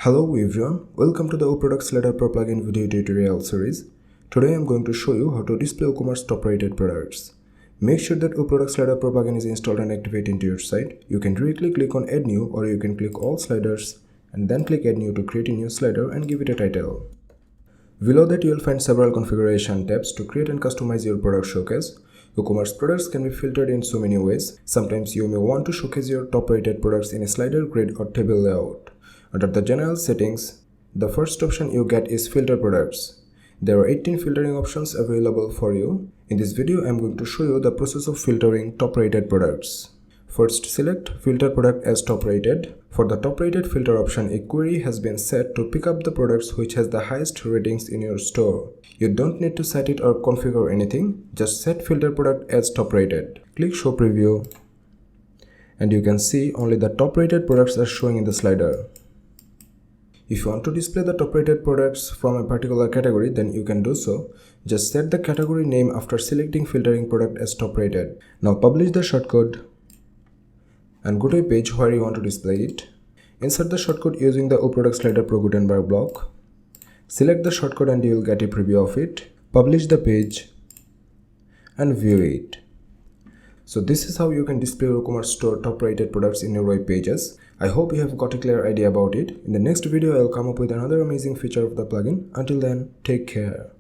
Hello everyone, welcome to the Product Slider Pro plugin video tutorial series. Today I am going to show you how to display WooCommerce top-rated products. Make sure that Product Slider Pro plugin is installed and activated into your site. You can directly click on Add New, or you can click All Sliders and then click Add New to create a new slider and give it a title. Below that you will find several configuration tabs to create and customize your product showcase. WooCommerce products can be filtered in so many ways. Sometimes you may want to showcase your top-rated products in a slider, grid or table layout. Under the general settings, the first option you get is filter products. There are 18 filtering options available for you. In this video, I am going to show you the process of filtering top-rated products. First, select filter product as top-rated. For the top-rated filter option, a query has been set to pick up the products which has the highest ratings in your store. You don't need to set it or configure anything. Just set filter product as top-rated. Click Show Preview, and you can see only the top-rated products are showing in the slider. If you want to display the top-rated products from a particular category, then you can do so. Just set the category name after selecting filtering product as top-rated. Now publish the shortcode and go to a page where you want to display it. Insert the shortcode using the Product Slider Pro Gutenberg block. Select the shortcode and you will get a preview of it. Publish the page and view it. So this is how you can display WooCommerce store top-rated products in your web pages. I hope you have got a clear idea about it. In the next video, I'll come up with another amazing feature of the plugin. Until then, take care.